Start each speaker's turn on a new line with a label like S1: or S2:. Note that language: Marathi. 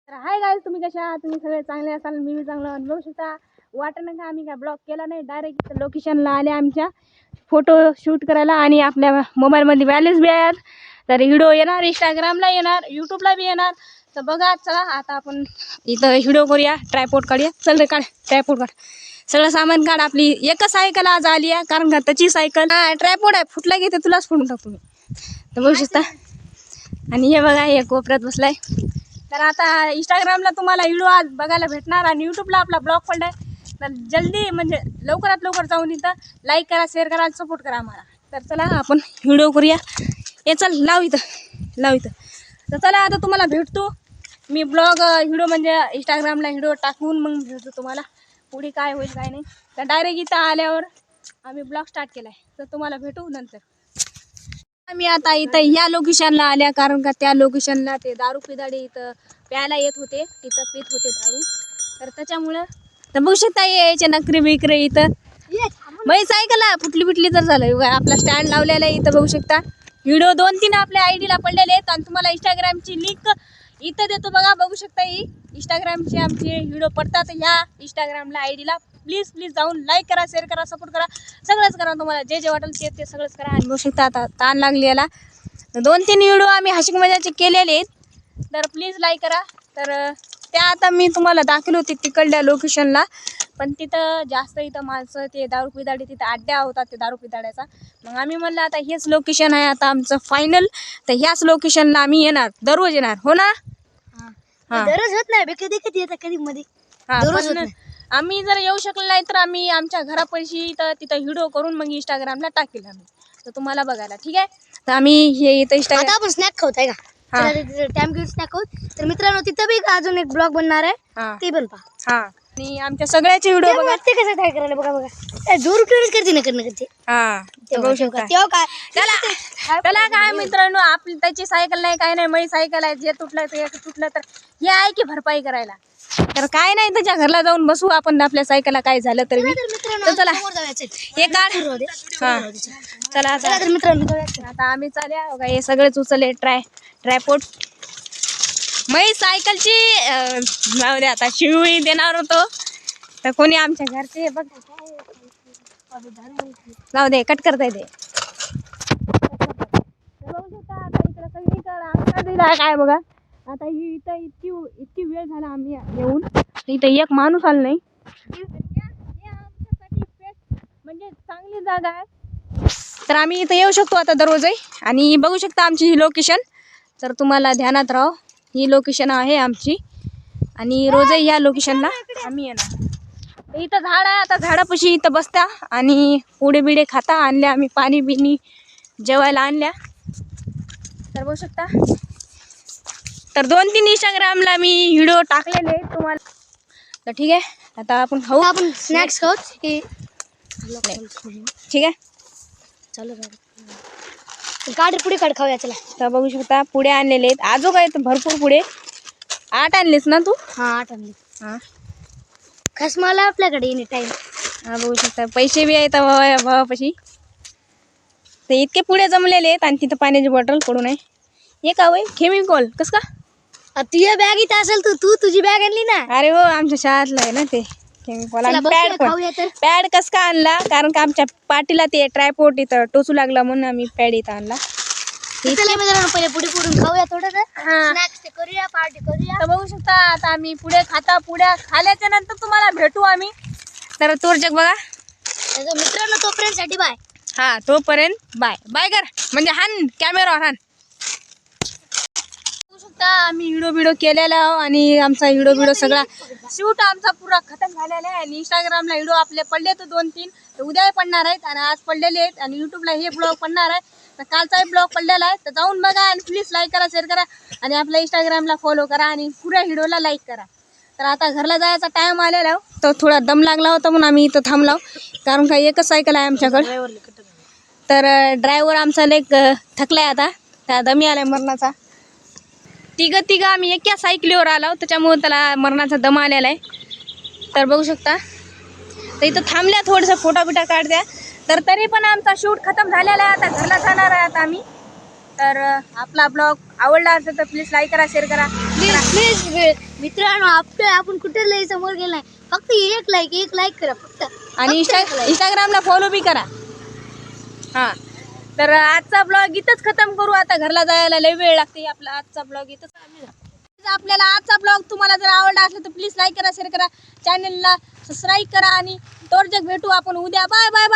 S1: तर हाय गाईज, तुम्ही कशा आहात? तुम्ही सगळे चांगले असाल, मी चांगलं अनुभवू शकता. वाटणं का आम्ही काय ब्लॉग केला नाही, डायरेक्ट लोकेशनला आले आमच्या फोटो शूट करायला. आणि आपल्या मोबाईलमध्ये बॅलन्स बी आहे, तर व्हिडिओ येणार, इंस्टाग्रामला येणार, यूट्यूबला बी येणार. तर बघा, चला आता आपण इथं व्हिडिओ करूया. ट्रायपॉड काढूया. चल रे, काढ ट्रायपॉड, काढ सगळं सामान काढ. आपली एकच सायकल आज आली आहे, कारण का त्याची सायकल ट्रायपॉड आहे, फुटला की ते तुलाच फोडून टाकतो मी. तर बघू शकता. आणि हे बघा, हे कोपऱ्यात बसलाय. तर आता इंस्टाग्रामला तुम्हाला व्हिडिओ आज बघायला भेटणार आणि यूट्यूबला आपला ब्लॉग पडलाय. तर जल्दी म्हणजे लवकरात लवकर जाऊन इथं लाईक करा, शेअर करा, सपोर्ट करा आम्हाला. तर चला आपण व्हिडिओ करूया. हे चल, लाव इथं. तर चला आता तुम्हाला भेटतो मी ब्लॉग व्हिडिओ म्हणजे इंस्टाग्रामला व्हिडिओ टाकून मग भेटतो तुम्हाला. पुढे काय होईल काय नाही. तर डायरेक्ट इथं आल्यावर आम्ही ब्लॉग स्टार्ट केलाय. तर तुम्हाला भेटू नंतर. आम्ही आता इथं ह्या लोकेशनला आल्या, कारण का त्या लोकेशनला ते दारू पिदाडे इथं प्यायला येत होते, इथं पित होते दारू. तर त्याच्यामुळं तर बघू शकता यायचे नखरे बिकरे. इथं बाई सायकल फुटली तर झालं. आपला स्टँड लावलेला आहे इथं, बघू शकता. व्हिडिओ 2-3 आपल्या आयडीला पडलेले आहेत आणि तुम्हाला इंस्टाग्रामची लिंक इथं देतो बघा. बघू शकता ही इंस्टाग्रामचे आमचे व्हिडिओ पडतात. ह्या इंस्टाग्रामला आयडीला प्लीज जाऊन लाईक करा, शेअर करा, सपोर्ट करा, सगळंच करा. तुम्हाला जे वाटेल ते सगळंच करा. आणि बघू शकता आता ताण लागली याला. 2-3 व्हिडिओ आम्ही हशिक मजाचे केलेले आहेत, तर प्लीज लाईक करा. तर त्या आता मी तुम्हाला दाखवली होती तिकडल्या लोकेशनला, पण तिथं जास्त इथं माणसं ते दारू पिदाडे, तिथं अड्ड्या होतात ते दारू पिदाड्याचा. मग आम्ही म्हणलं आता हेच लोकेशन आहे आता आमचं फायनल. तर ह्याच लोकेशनला आम्ही येणार, दररोज येणार, हो ना?
S2: दररोज होत नाही, कधी कधी येतात, कधी मध्ये.
S1: आम्ही जर येऊ शकलो नाही तर आम्ही आमच्या घरापाशी तर तिथं व्हिडिओ करून मग इंस्टाग्रामला टाकेल आम्ही, तर तुम्हाला बघायला. ठीक आहे. तर आम्ही हे इथं
S2: आता आपण स्नॅक खाऊत आहे का? टाइम घेऊन स्नॅक खाऊत. तर मित्रांनो, तिथं बी अजून एक ब्लॉग बनणार आहे, ते पण पहा.
S1: आणि आमच्या सगळ्याचे व्हिडिओ बघा.
S2: ते कसं काय करायला बघा जोर उठूनच करते ना करते.
S1: ते बघू शकता. त्याला काय मित्रांनो, आपली त्याची सायकल नाही, काय नाही, माझी सायकल आहे. जे तुटलं तर हे आहे की भरपाई करायला. तर काय नाही, त्याच्या घरला जाऊन बसू आपण आपल्या सायकलला काय झालं तर मी. तर चला हे काढ. चला
S2: तर मित्रांनो,
S1: आता आम्ही चालूया बघा. हे सगळेच उचलले ट्रायपॉड. माझी सायकलची जाऊ दे, आता शिवी देणार होतो तर कोणी आमच्या घरचे बघ जाऊ दे, कट करता येते. काय बघा, आता ही इथं इतकी वेळ झाला आम्ही येऊन, इथं एक माणूस आला नाही. म्हणजे चांगली जागा आहे, तर आम्ही इथं येऊ शकतो आता दररोजही. आणि बघू शकता आमची ही लोकेशन. तर तुम्हाला ध्यानात राहो, ही लोकेशन आहे आमची आणि रोजही या लोकेशनला आम्ही येणार. इथं झाड आहे, आता झाडापाशी इथं बसता आणि पुढे बिडे खाता आणल्या आम्ही, पाणी बिणी जेवायला आणल्या. तर बघू शकता. तर 2-3 इंस्टाग्रामला मी व्हिडिओ टाकलेले तुम्हाला. तर ठीक आहे, आता आपण खाऊ,
S2: आपण स्नॅक्स खाऊत.
S1: ठीक आहे.
S2: चालू काढ पुढे काढ खाऊया चला.
S1: तर बघू शकता पुढे आणलेले आहेत. आजो काय तर भरपूर पुढे 8 आणलेस ना तू?
S2: 8 आणले. खास मला आपल्याकडे एनी टाइम.
S1: बघू शकता पैसे बी आहेत भावापाशी. ते इतके पुढे जमलेले आहेत आणि तिथं पाण्याची बॉटल पडून आहे. हे का वय केमिकल कस का?
S2: तुझ्या बॅग इथं असेल, तू तुझी बॅग आणली ना?
S1: अरे हो, आमच्या शाळेतलं आहे ना ते केमिकल. आणि पॅड कस का आणला? कारण का आमच्या पाठीला ते ट्रायपॉड इथं टोचू लागला म्हणून आम्ही पॅड इथं आणला.
S2: पहिले पुढे पुढून खाऊया थोडं, स्नॅक्स ते करूया, पार्टी करूया.
S1: तर बघू शकता आता आम्ही पुढे खाल्याच्या नंतर तुम्हाला भेटू आम्ही. तर तोरजग बघा
S2: मित्रांनो, तोपर्यंत साठी बाय.
S1: तोपर्यंत बाय कर, म्हणजे हान कॅमेरावर हान. बघू शकता आम्ही व्हिडिओ केलेला आणि आमचा व्हिडिओ सगळा शूट आमचा पुरा खतम झालेला आहे. आणि इंस्टाग्रामला व्हिडिओ आपले पडले तर 2-3, तर उद्याही पडणार आहेत आणि आज पडलेले आहेत. आणि यूट्यूबला हे ब्लॉग पडणार आहे, तर कालचाही ब्लॉग पडलेला आहे. तर जाऊन बघा आणि प्लीज लाईक करा, शेअर करा आणि आपल्या इंस्टाग्रामला फॉलो करा आणि पुऱ्या व्हिडिओला लाईक करा. तर आता घरला जायचा टाइम आलेला आहे, तर थोडा दम लागला होता म्हणून आम्ही इथं थांबलो, कारण का एकच सायकल आहे आमच्याकडे. तर ड्रायव्हर आमचा लेक थकलाय आता, त्या दमी आलाय मरणाचा. तिघं आम्ही एका सायकलीवर आलो, त्याच्यामुळे त्याला मरणाचा दम आलेला आहे. तर बघू शकता. तर इथं थांबल्या, थोडंसं फोटो बिटा काढत्या. तर तरी पण आमचा शूट खतम झालेला आहे, आता घरला जाणार आहे आता आम्ही. तर आपला ब्लॉग आवडला असेल तर प्लीज लाईक करा, शेअर करा.
S2: प्लीज मित्रांनो आपण कुठे लई समोर गेलाय फक्त एक लाईक करा फक्त
S1: आणि इंस्टाग्रामला फॉलो बी करा. हा तर आजचा ब्लॉग इथंच खतम करू. आता घरला जायला लय वेळ लागते. आपला आजचा ब्लॉग इथंच. आपल्याला आजचा ब्लॉग तुम्हाला जर आवडला असेल तर प्लीज लाईक करा, शेअर करा, चॅनलला सबस्क्राईब करा आणि तोरजग भेटू आपण उद्या. Bye bye bye.